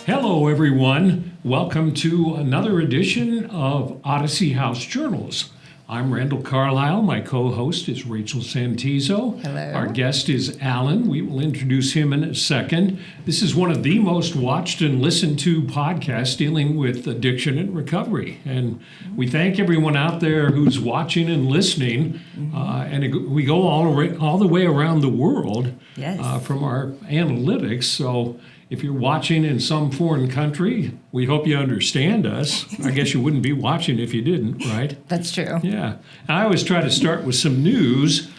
Hello, everyone. Welcome to another edition of Odyssey House Journals. I'm Randall Carlisle. My co-host is Rachel Santizo. Hello. Our guest is Alan. We will introduce him in a second. This is one of the most watched and listened to podcasts dealing with addiction and recovery. And we thank everyone out there who's watching and listening. And we go all the way around the world from our analytics. So if you're watching in some foreign country, we hope you understand us. I guess you wouldn't be watching if you didn't, right? That's true. Yeah. I always try to start with some news.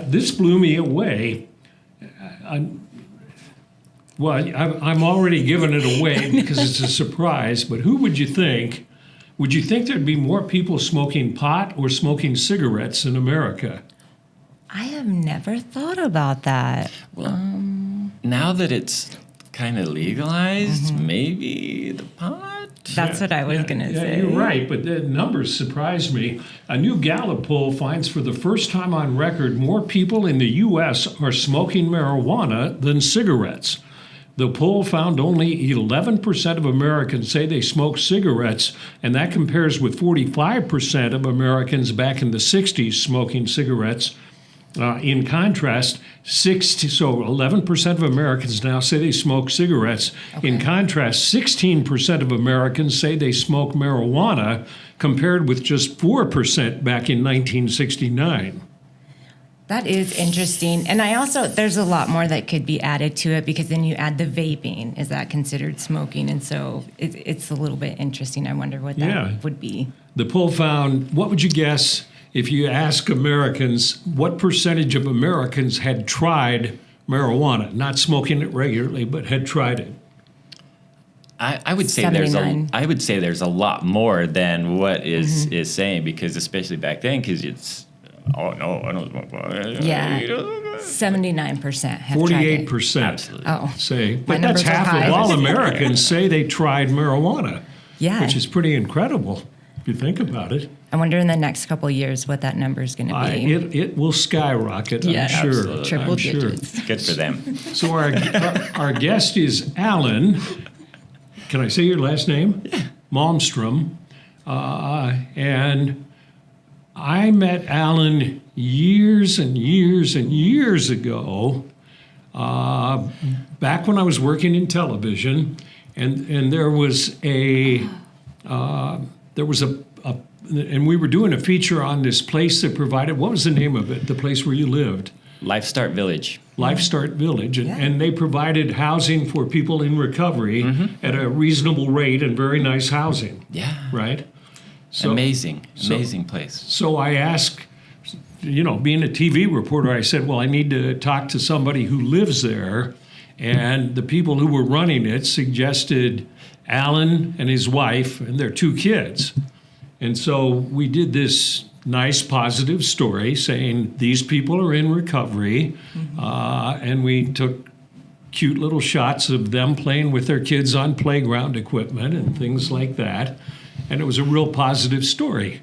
This blew me away. I'm already giving it away because it's a surprise, but who would you think? Would you think there'd be more people smoking pot or smoking cigarettes in America? I have never thought about that. Well, now that it's kind of legalized, maybe the pot? That's what I was going to say. You're right, but the numbers surprised me. A new Gallup poll finds for the first time on record more people in the U.S. are smoking marijuana than cigarettes. The poll found only 11% of Americans say they smoke cigarettes, and that compares with 45% of Americans back in the 60s smoking cigarettes. In contrast, 11% of Americans now say they smoke cigarettes. Okay. In contrast, 16% of Americans say they smoke marijuana, compared with just 4% back in 1969. That is interesting. And there's a lot more that could be added to it, because then you add the vaping. Is that considered smoking? And so it's a little bit interesting. I wonder what that would be. The poll found, what would you guess? If you ask Americans, what percentage of Americans had tried marijuana, not smoking it regularly, but had tried it? I would say 79. I would say there's a lot more than what is saying, because especially back then, because it's I don't smoke pot. Yeah, 79% have tried it. 48% say, My but that's numbers are half high. of all Americans say they tried marijuana. Yeah. Which is pretty incredible if you think about it. I wonder in the next couple of years what that number is going to be. It will skyrocket, Yeah, I'm sure. absolutely. Triple I'm sure. digits. Good for them. So our guest is Alan. Can I say your last name? Yeah. Malmstrom. And I met Alan years and years and years ago, back when I was working in television, and there was and we were doing a feature on this place that provided, what was the name of it, the place where you lived? Life Start Village. Life Start Village, and they provided housing for people in recovery at a reasonable rate and very nice housing. Yeah. Right? So, amazing place. So I asked, being a TV reporter, I said, well, I need to talk to somebody who lives there. And the people who were running it suggested Alan and his wife and their 2 kids. And so we did this nice positive story saying these people are in recovery. And we took cute little shots of them playing with their kids on playground equipment and things like that. And it was a real positive story.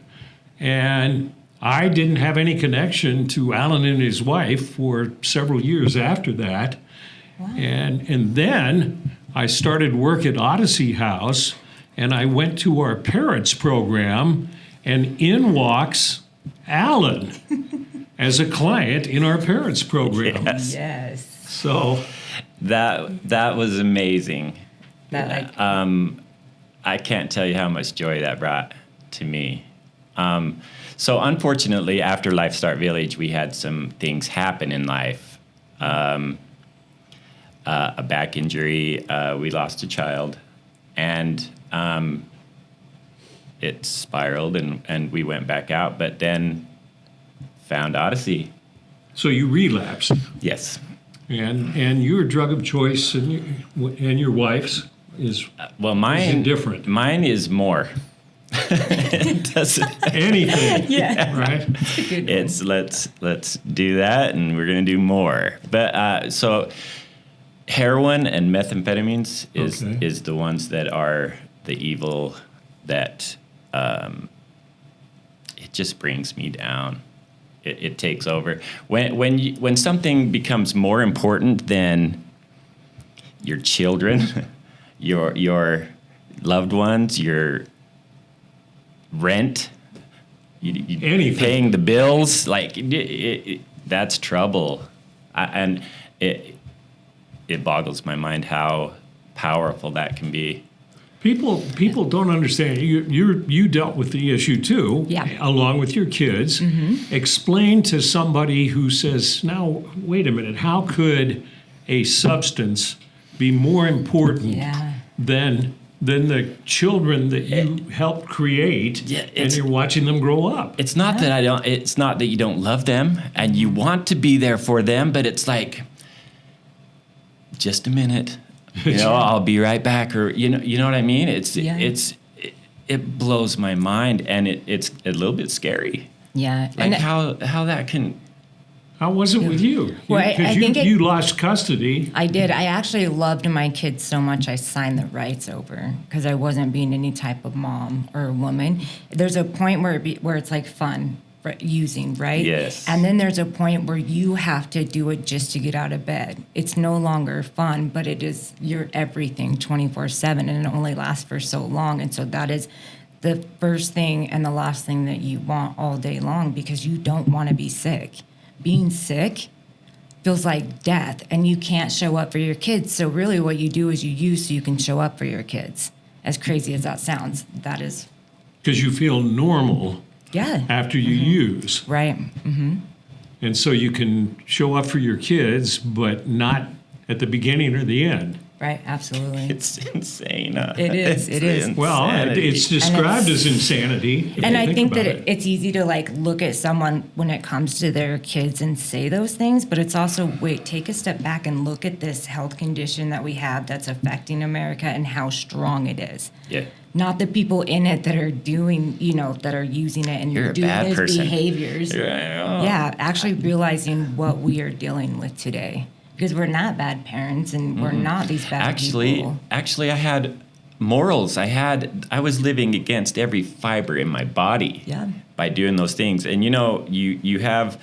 And I didn't have any connection to Alan and his wife for several years after that. Wow. And then I started work at Odyssey House, and I went to our parents program, and in walks Alan as a client in our parents program. Yes. So that was amazing. I can't tell you how much joy that brought to me. So unfortunately, after Life Start Village, we had some things happen in life. A back injury, we lost a child, and it spiraled, and we went back out, but then found Odyssey. So you relapsed. Yes. And your drug of choice and your wife's is indifferent. Mine is more. It doesn't anything. Yeah. Right. It's let's do that, and we're gonna do more. But so heroin and methamphetamines is the ones that are the evil that it just brings me down. It takes over. When something becomes more important than your children, your loved ones, your rent, Anything. paying the bills, like that's trouble. And it boggles my mind how powerful that can be. People don't understand. You dealt with the issue too, along with your kids. Explain to somebody who says, "Now, wait a minute. How could a substance be more important than the children that you helped create, and you're watching them grow up?" It's not that it's not that you don't love them and you want to be there for them, but it's like, just a minute. I'll be right back, or you know what I mean. It blows my mind, and it's a little bit scary. Yeah, like how that can. How was it with you? Well, I think you lost custody. I did. I actually loved my kids so much I signed the rights over because I wasn't being any type of mom or woman. There's a point where it's like fun. Using, right? Yes. And then there's a point where you have to do it just to get out of bed. It's no longer fun, but it is your everything 24/7, and it only lasts for so long. And so that is the first thing and the last thing that you want all day long, because you don't want to be sick. Being sick feels like death, and you can't show up for your kids. So really what you do is you use so you can show up for your kids. As crazy as that sounds, that is. Because you feel normal. Yeah. After you use. Right. And so you can show up for your kids, but not at the beginning or the end. Right, absolutely. It's insane. It is. Well, it's described as insanity. And I think that it's easy to like look at someone when it comes to their kids and say those things, but it's also, take a step back and look at this health condition that we have that's affecting America and how strong it is. Yeah. Not the people in it that are doing, that are using it and You're doing a bad those person. behaviors. Yeah, actually realizing what we are dealing with today. Because we're not bad parents and we're not these bad people. Actually, I had morals. I was living against every fiber in my body by doing those things. And you have,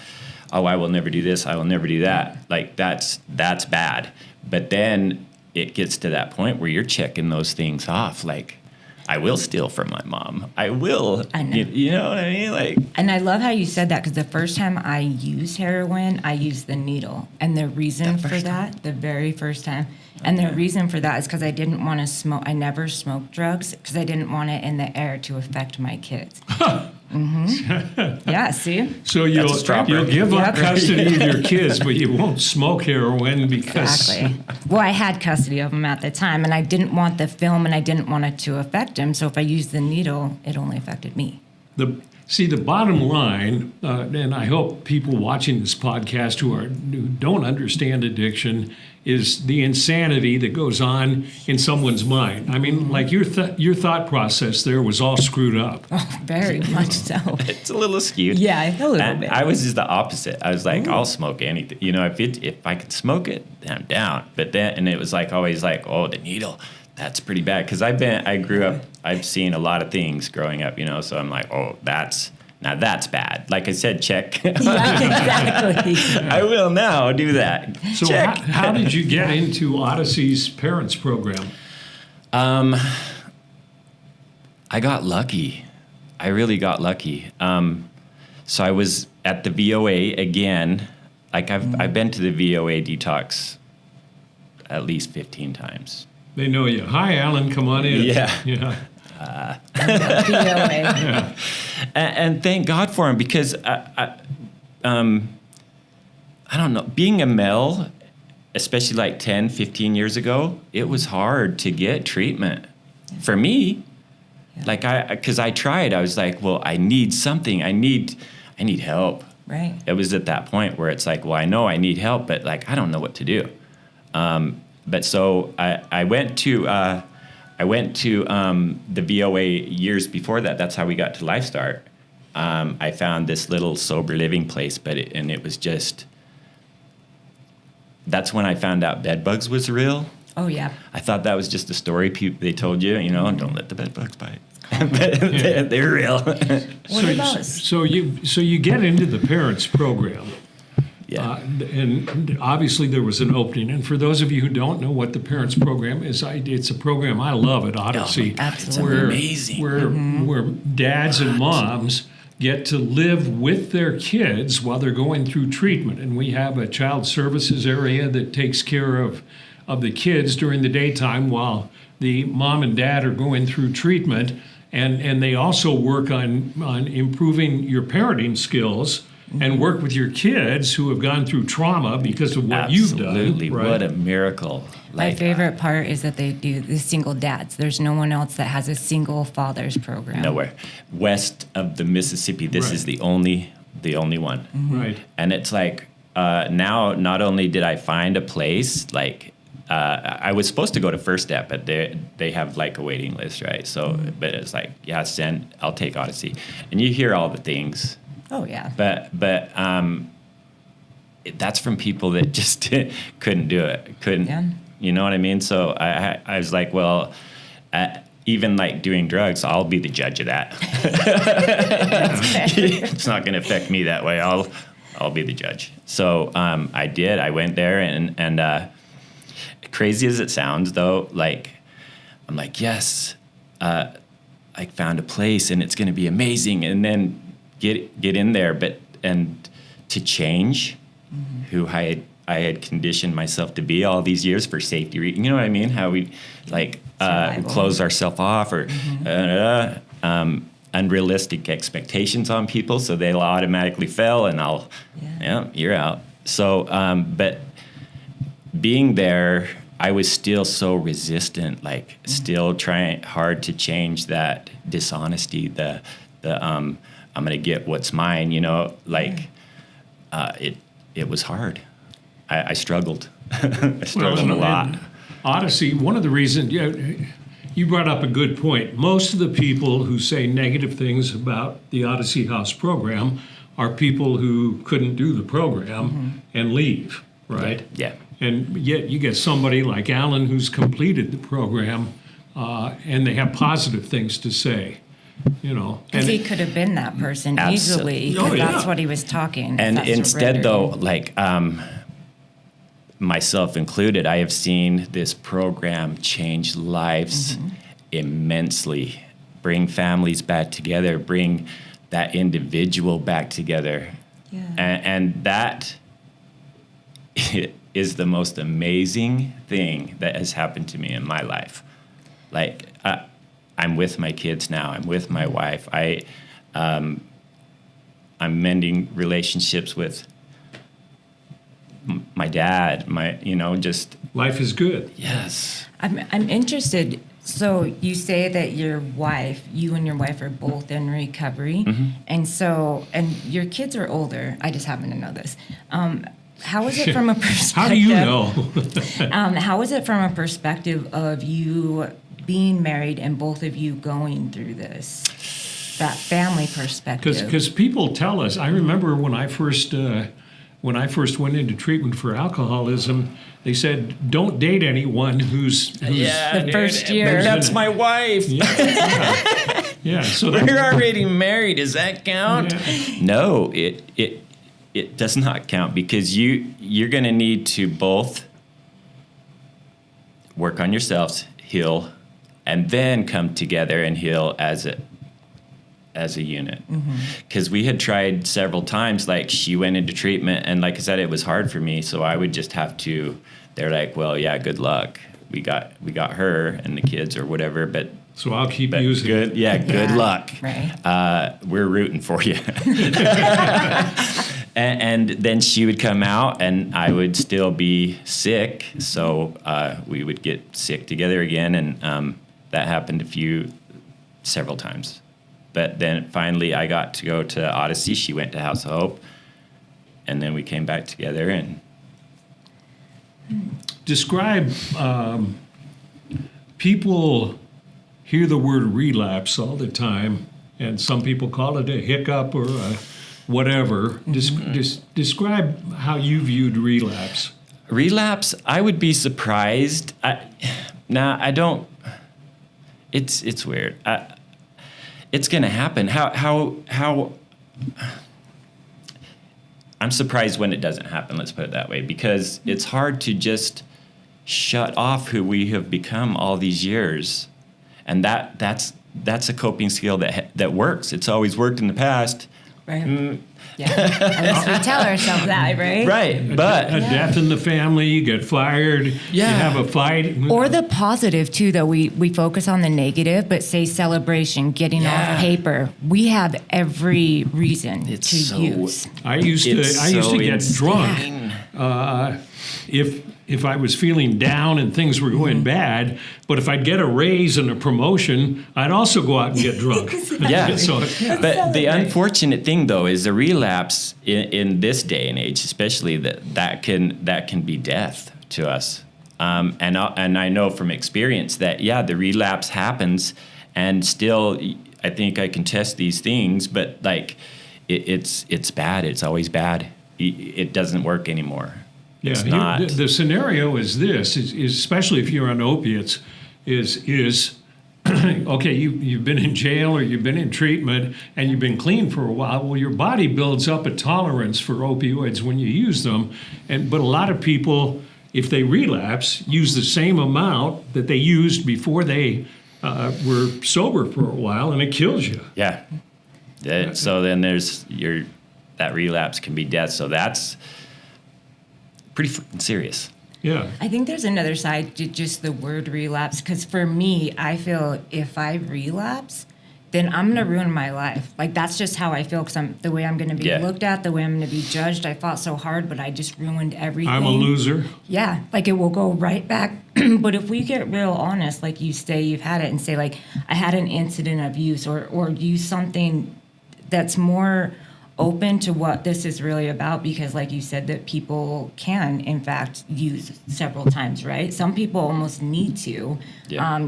I will never do this, I will never do that. Like that's bad. But then it gets to that point where you're checking those things off. Like, I will steal from my mom. I will. I know. You know what I mean? Like. And I love how you said that, because the first time I used heroin, I used the needle. And the reason for that, the very first time, and the reason for that is because I didn't want to smoke. I never smoked drugs because I didn't want it in the air to affect my kids. Yeah, see? So you'll give up custody of your kids, but you won't smoke heroin because... Exactly. Well, I had custody of them at the time, and I didn't want the film, and I didn't want it to affect him. So if I used the needle, it only affected me. The bottom line, and I hope people watching this podcast who don't understand addiction, is the insanity that goes on in someone's mind. I mean, like your thought process there was all screwed up. Oh, very much so. It's a little skewed. Yeah, a little bit. I was just the opposite. I was like, I'll smoke anything. If I could smoke it, then I'm down. But then, and it was like always like, oh, the needle. That's pretty bad, because I grew up, I've seen a lot of things growing up, so I'm like, oh, that's bad. Like I said, check. Yeah, exactly. I will now do that. So check. How did you get into Odyssey's parents program? I got lucky. I really got lucky. So I was at the VOA again. Like I've been to the VOA detox at least 15 times. They know you. Hi, Alan. Come on in. Yeah. VOA. And thank God for him, because I don't know, being a male, especially like 10, 15 years ago, it was hard to get treatment for me. Yeah. Because I tried. I was like, well, I need something. I need help. Right. It was at that point where it's like, well, I know I need help, but like I don't know what to do. But so I went to the VOA years before that. That's how we got to Life Start. I found this little sober living place, and it was just. That's when I found out bed bugs was real. Oh yeah. I thought that was just a story they told you, don't let the bed bugs bite. But they're real. What about? So you get into the parents program. Yeah. And obviously there was an opening. And for those of you who don't know what the Parents Program is, it's a program I love at Odyssey. absolutely. It's amazing. Where dads and moms get to live with their kids while they're going through treatment. And we have a child services area that takes care of the kids during the daytime while the mom and dad are going through treatment. And they also work on improving your parenting skills and work with your kids who have gone through trauma because of what you've done. Absolutely. Right? What a miracle. My favorite part is that they do the single dads. There's no one else that has a single fathers program. Nowhere. West of the Mississippi, this is the only one. Right. And it's like, now not only did I find a place, like, I was supposed to go to First Step, but they have like a waiting list, right? So, but it's like, yeah, I'll take Odyssey. And you hear all the things. Oh, yeah. But that's from people that just couldn't do it. You know what I mean? So I was like, well, even like doing drugs, I'll be the judge of that. It's not going to affect me that way. I'll be the judge. So I did. I went there, and crazy as it sounds, though, like I'm like, yes, I found a place, and it's going to be amazing. And then get in there, and to change who I had conditioned myself to be all these years for safety reasons. You know what I mean? How we like close ourselves off or unrealistic expectations on people, so they'll automatically fail, and you're out. So, but being there, I was still so resistant, like still trying hard to change that dishonesty, the I'm going to get what's mine, like it was hard. I struggled. I struggled a lot. Odyssey, one of the reasons, you brought up a good point. Most of the people who say negative things about the Odyssey House program are people who couldn't do the program and leave, right? Yeah. And yet you get somebody like Alan who's completed the program and they have positive things to say. Because he could have been that person easily, because that's what he was talking. And instead, though, like myself included, I have seen this program change lives immensely, bring families back together, bring that individual back together. Yeah. And that is the most amazing thing that has happened to me in my life. Like, I'm with my kids now. I'm with my wife. I'm mending relationships with my dad. Just life is good. Yes. I'm interested. So you say that you and your wife are both in recovery, and your kids are older. I just happen to know this. How is it from a perspective? How do you know? How is it from a perspective of you being married and both of you going through this, that family perspective? Because people tell us. I remember when I first went into treatment for alcoholism, they said, "Don't date anyone who's the first year." That's my wife. Yeah. So we're already married. Does that count? Yeah. No, it does not count, because you're going to need to both work on yourselves, heal, and then come together and heal as a unit. Because we had tried several times. Like, she went into treatment, and like I said, it was hard for me, so I would just have to. They're like, well, yeah, good luck. We got her and the kids or whatever, but so I'll keep using good. Yeah, good luck. Right. We're rooting for you. And then she would come out, and I would still be sick, so we would get sick together again, and that happened several times. But then finally I got to go to Odyssey. She went to House of Hope, and then we came back together. And describe, people hear the word relapse all the time, and some people call it a hiccup or a whatever. Describe how you viewed relapse. Relapse, I would be surprised. I don't. It's weird. I'm surprised when it doesn't happen, let's put it that way, because it's hard to just shut off who we have become all these years. And that's a coping skill that works. It's always worked in the past. Right. Yeah. At least we tell ourselves that, right? Right. But a death in the family, you get fired, you have a fight. Or the positive too, though. We focus on the negative, but say celebration, getting off paper. We have every reason to use. I used to get drunk if I was feeling down and things were going bad. But if I'd get a raise and a promotion, I'd also go out and get drunk. Yeah. So, but the unfortunate thing, though, is the relapse in this day and age, especially that can be death to us. And I know from experience that the relapse happens, and still I think I can test these things, but like it's bad. It's always bad. It doesn't work anymore. It's not. The scenario is this, is especially if you're on opiates, is okay, you've been in jail or you've been in treatment and you've been clean for a while. Well, your body builds up a tolerance for opioids when you use them. But a lot of people, if they relapse, use the same amount that they used before they were sober for a while, and it kills you. Yeah. So then that relapse can be death. So that's pretty freaking serious. Yeah. I think there's another side to just the word relapse, because for me, I feel if I relapse, then I'm going to ruin my life. Like, that's just how I feel, because the way I'm going to be looked at, the way I'm going to be judged. I fought so hard, but I just ruined everything. I'm a loser. Yeah, like it will go right back. But if we get real honest, like you say, you've had it, and say, like, I had an incident of use, or use something that's more open to what this is really about, because like you said, that people can in fact use several times, right? Some people almost need to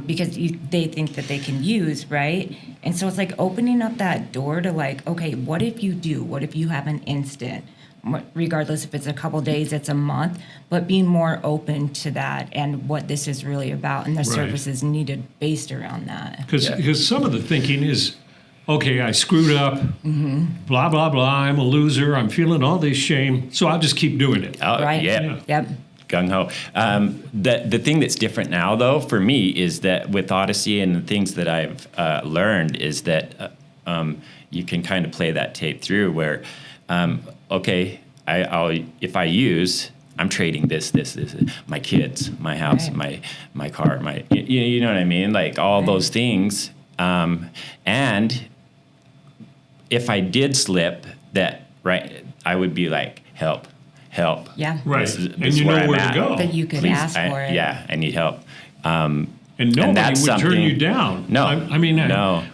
because they think that they can use, right? And so it's like opening up that door to like, okay, what if you have an instant, regardless if it's a couple days, it's a month, but being more open to that and what this is really about, and the services needed based around that. Because some of the thinking is, okay, I screwed up, blah, blah, blah, I'm a loser, I'm feeling all this shame, so I'll just keep doing it. Oh, right? Yeah. Yep. Gung-ho. The thing that's different now, though, for me, is that with Odyssey and the things that I've learned is that you can kind of play that tape through where, okay, if I use, I'm trading this, my kids, my house, my car, you know what I mean? Like all those things. And if I did slip, I would be like, help. Yeah. Right. This and is you know where I'm to at. go. That you could ask for it. Yeah, I need help. And nobody would turn you down. No.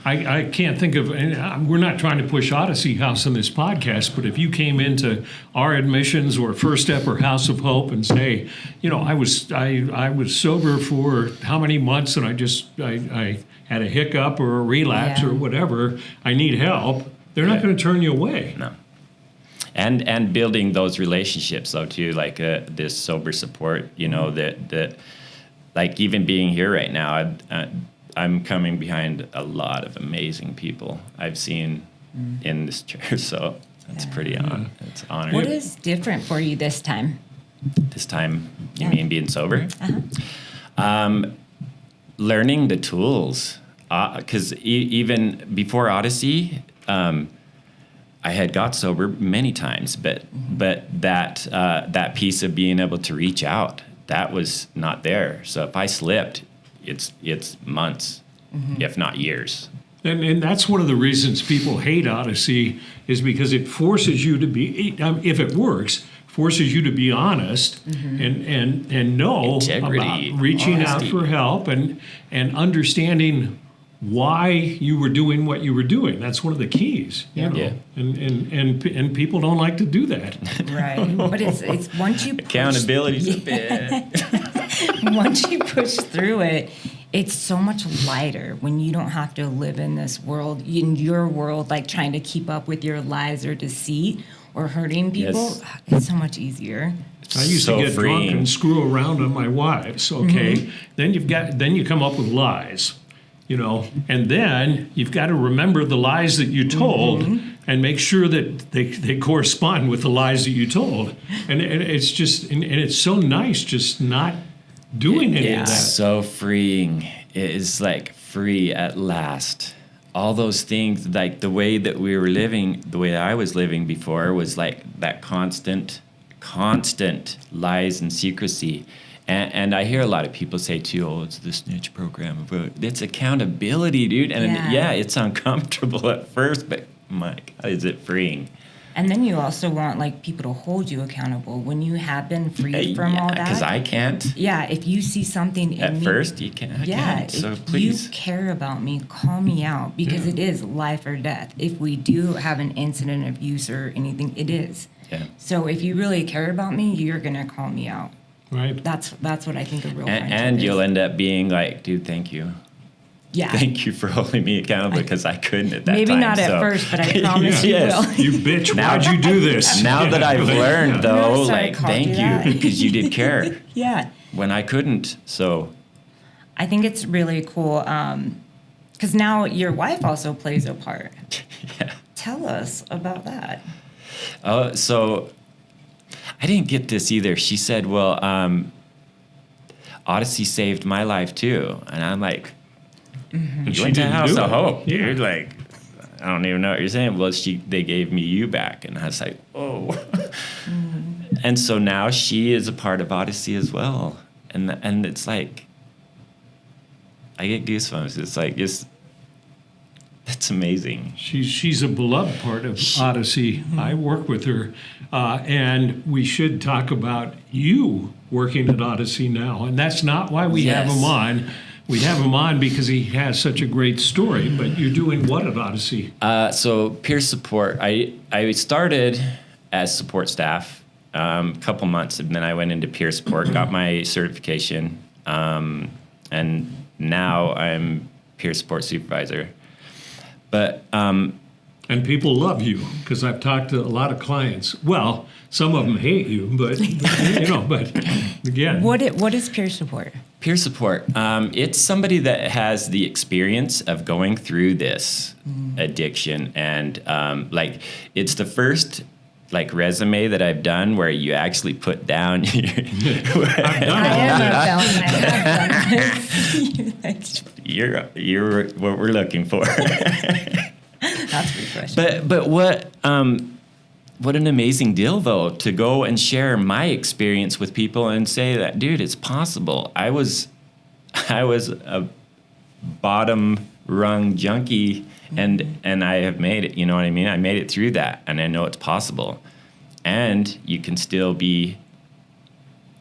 I can't think of, and we're not trying to push Odyssey House in this podcast, but if you came into our admissions or First Step or House of Hope and say, I was sober for how many months, and I had a hiccup or a relapse or whatever, I need help, they're not going to turn you away. No. And building those relationships, though, too, like this sober support, that like even being here right now, I'm coming behind a lot of amazing people I've seen in this chair, so that's pretty it's honoring. What is different for you this time? This time, you mean being sober? Learning the tools, because even before Odyssey, I had got sober many times, but that piece of being able to reach out, that was not there. So if I slipped, it's months, if not years. And that's one of the reasons people hate Odyssey, is because it forces you to be, if it works, forces you to be honest and know Integrity, about reaching honesty. out for help and understanding why you were doing what you were doing. That's one of the keys. You know? Yeah. And people don't like to do that. Right. But it's once you Accountability's a bit. once you push through it, it's so much lighter when you don't have to live in this world, in your world, like trying to keep up with your lies or deceit or hurting people. Yes. It's so much easier. I used to get drunk and screw around on my wives. Okay, then you come up with lies. you know, and then you've got to remember the lies that you told and make sure that they correspond with the lies that you told. And it's just, and it's so nice just not doing any of that. So freeing. It is like free at last. All those things, like the way that we were living, the way I was living before was like that constant lies and secrecy. And I hear a lot of people say too, oh, it's the snitch program. It's accountability, dude. And yeah, it's uncomfortable at first, but my God, is it freeing? And then you also want like people to hold you accountable when you have been freed from all that. Because I can't. Yeah, if you see something in me. At first, you can't. So if please. you care about me, call me out because it is life or death. If we do have an incident of use or anything, it is. Yeah. So if you really care about me, you're gonna call me out. Right. That's what I think a real friendship And is. you'll end up being like, dude, thank you. Yeah. Thank you for holding me accountable because I couldn't at that Maybe time. not at first, but I promise you Yes. will. You bitch, why'd you do this? Now that I've learned, though, Notice I like, called thank you that. you because you did care Yeah. when I couldn't. So, I think it's really cool because now your wife also plays a part. yeah. Tell us about that. So I didn't get this either. She said, well, Odyssey saved my life too. And I'm like, And you went to House of Hope. Yeah. You're like, I don't even know what you're saying. Well, they gave me you back. And I was like, oh. And so now she is a part of Odyssey as well. And it's like, I get goosebumps. It's like, it's amazing. She's a beloved part of Odyssey. I work with her, and we should talk about you working at Odyssey now. And that's not why we have him on. We have him on because he has such a great story. But you're doing what at Odyssey? So peer support. I started as support staff a couple months, and then I went into peer support, got my certification, and now I'm peer support supervisor. But And people love you because I've talked to a lot of clients. Well, some of them hate you, but you know. But again, What is peer support? peer support, it's somebody that has the experience of going through this addiction, and like it's the first like resume that I've done where you actually put down your you're what we're looking for. That's refreshing. But what an amazing deal though to go and share my experience with people and say that, dude, it's possible. I was a bottom rung junkie and I have made it, you know what I mean? I made it through that and I know it's possible. And you can still be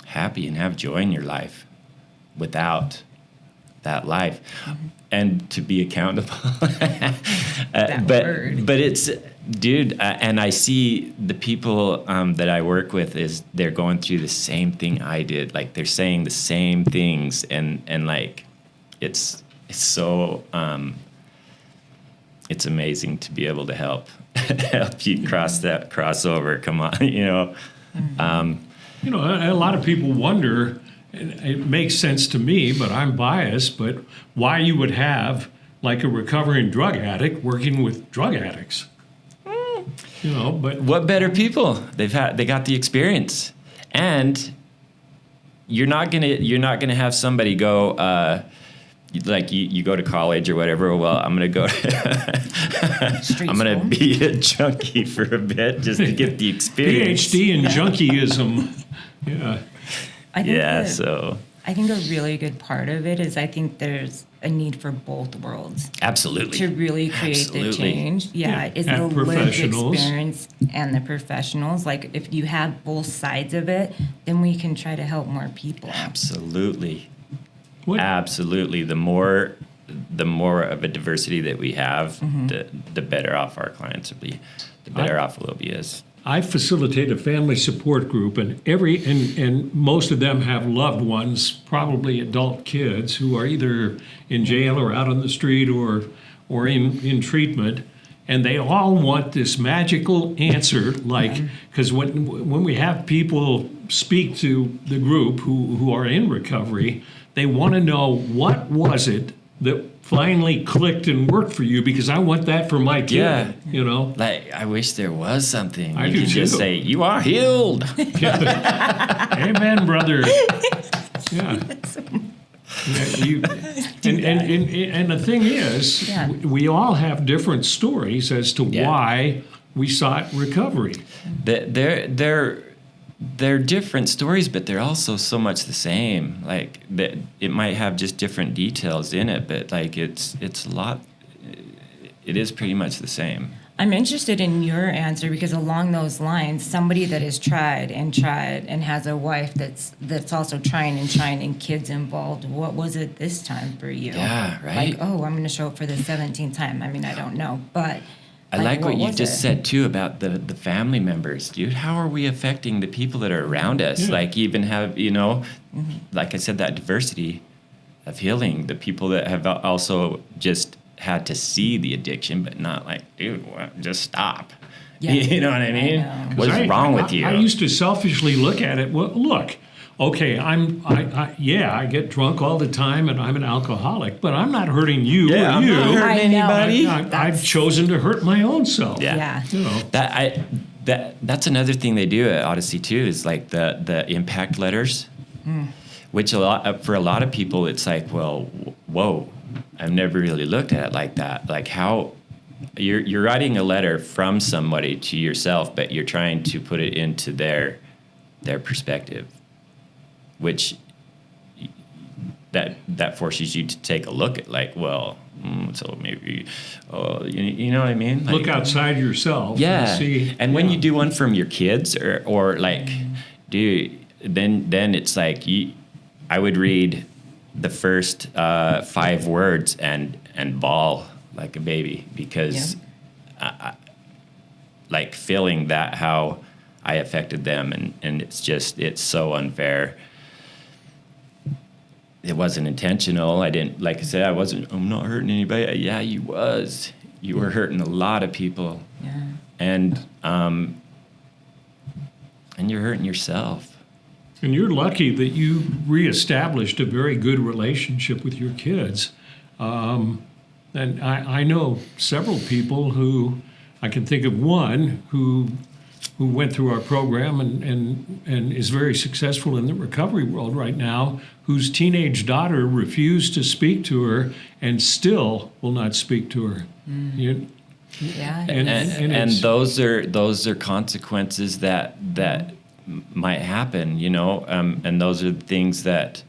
happy and have joy in your life without that life. And to be accountable. But it's, dude, and I see the people that I work with is they're going through the same thing I did. Like they're saying the same things and like it's so it's amazing to be able to help you cross over. Come on, you know. you know, a lot of people wonder. And it makes sense to me, but I'm biased, but why you would have like a recovering drug addict working with drug addicts. You know, but what better people? They got the experience. And you're not gonna have somebody go like you go to college or whatever. Well, I'm gonna go I'm gonna be a junkie for a bit just to get the experience. PhD in junkieism. Yeah. I think a really good part of it is I think there's a need for both worlds. Absolutely. To really create the change. Yeah, it's the And lived professionals. experience and the professionals. Like if you have both sides of it, then we can try to help more people. Absolutely. What? Absolutely. The more of a diversity that we have, the better off our clients will be. The better off we'll be as. I facilitate a family support group, and and most of them have loved ones, probably adult kids, who are either in jail or out on the street or in treatment, and they all want this magical answer, like because when we have people speak to the group who are in recovery, they want to know what was it that finally clicked and worked for you? Because I want that for my kid. Yeah. You know. Like, I wish there was something. I You do could just too. say, "You are healed." Amen, brother. Yeah. And the thing is, Yeah. we all have different stories as to Yeah. why we sought recovery. They're different stories, but they're also so much the same. Like, that it might have just different details in it, but like it's a lot. It is pretty much the same. I'm interested in your answer because along those lines, somebody that has tried and has a wife that's also trying and kids involved. What was it this time for you? Yeah, right. Like, oh, I'm going to show up for the 17th time. I mean, I don't know, but I like what you was just it? said too about the family members, dude. How are we affecting the people that are around us? Yeah. Like, even have, like I said, that diversity of healing, the people that have also just had to see the addiction, but not like, dude, just stop. Yeah. You know what I mean? know. What's wrong with you? I used to selfishly look at it. Well, look, okay, I get drunk all the time, and I'm an alcoholic, but I'm not hurting you Yeah, or I'm you. not hurting I know. anybody. I've chosen to hurt my own self. Yeah. Yeah. You know. That's another thing they do at Odyssey too, is like the impact letters, which for a lot of people it's like, well, whoa, I've never really looked at it like that. Like, how you're writing a letter from somebody to yourself, but you're trying to put it into their perspective, which that forces you to take a look at, like, well, so maybe, you know what I mean? Like, Look outside yourself. yeah. And see. And when yeah. you do one from your kids or like, dude, then it's like I would read the first 5 words and bawl like a baby, because I like feeling that how I affected them, and it's so unfair. It wasn't intentional. I didn't, like I said, I'm not hurting anybody. Yeah, you were hurting a lot of people. Yeah. And you're hurting yourself. And you're lucky that you reestablished a very good relationship with your kids. And I know several people who, I can think of one who went through our program and is very successful in the recovery world right now, whose teenage daughter refused to speak to her and still will not speak to her. You- Yeah. And those are consequences that might happen, and those are the things that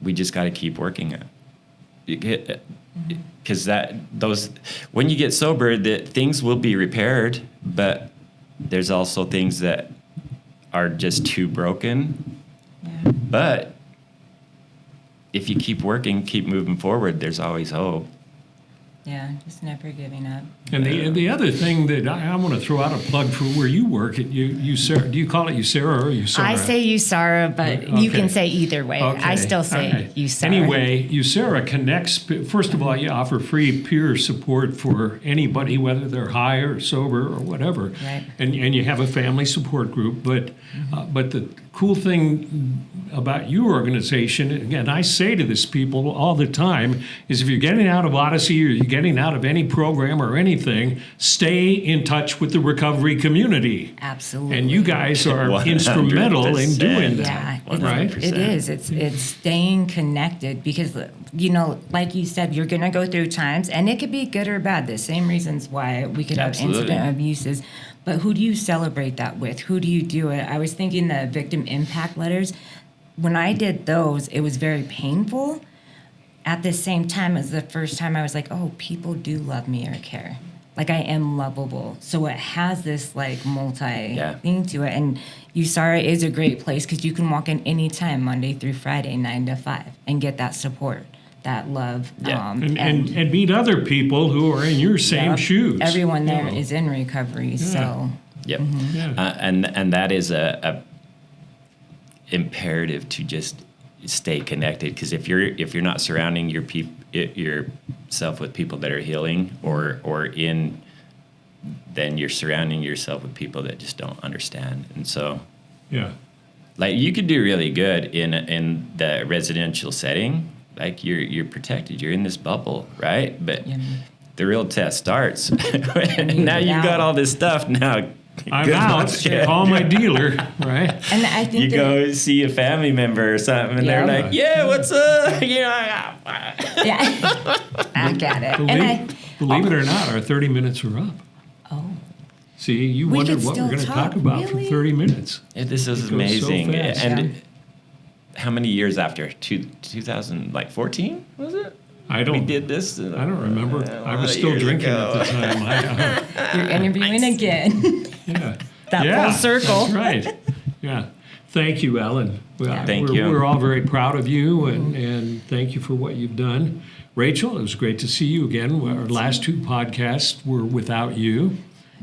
we just got to keep working at. Because when you get sober, that things will be repaired, but there's also things that are just too broken. Yeah. But if you keep working, keep moving forward, there's always hope. Yeah, just never giving up. And the other thing that I want to throw out a plug for where you work, you Sarah, do you call it USARA or USARA? I say USARA, but you Okay. can say either way. I still say All right. USARA. Anyway, USARA connects. First of all, you offer free peer support for anybody, whether they're high or sober or whatever. Right. And you have a family support group. But the cool thing about your organization, again, I say to this people all the time, is if you're getting out of Odyssey or you're getting out of any program or anything, stay in touch with the recovery community. Absolutely. And you guys are instrumental in doing that. Yeah, Right? it is. It's staying connected because, like you said, you're going to go through times, and it could be good or bad. The same reasons why we could have Absolutely. incident abuses. But who do you celebrate that with? Who do you do it? I was thinking the victim impact letters. When I did those, it was very painful. At the same time as the first time, I was like, oh, people do love me or care. Like, I am lovable. So it has this, like, thing to it. And USARA is a great place because you can walk in anytime, Monday through Friday, 9 to 5, and get that support, that love. Yeah. And meet other people who are in your same Yep. shoes. Everyone there you know. is in recovery, so Yep. Yeah. And that is a imperative to just stay connected, because if you're not surrounding yourself with people that are healing then you're surrounding yourself with people that just don't understand. And so Yeah. like you could do really good in the residential setting, like you're protected. You're in this bubble, right? But Yeah. the real test starts. Now get you've got out. all this stuff. Now I'm good out. luck. Yeah. Call my dealer, right? And I think You that- go see a family member or something, and Yeah. they're like, "Yeah, what's up?" yeah, I get it. Believe it or not, our 30 minutes are up. Oh, See, you We wondered could what we're still going to talk, talk about really? for 30 minutes. This is It goes so amazing. fast. And Yeah. how many years after? 2014 was it? I We don't. did this. I don't remember. A I lot was of still years drinking ago. at the time. you're interviewing again. Yeah. That Yeah, full circle. That's right. Yeah. Thank you, Ellen. Well, Thank we're, you. We're all very proud of you, and thank you for what you've done. Rachel, it was great to see you again. Our last two podcasts were without you,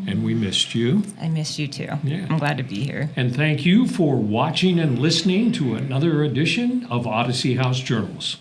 and we missed you. I miss you too. Yeah. I'm glad to be here. And thank you for watching and listening to another edition of Odyssey House Journals.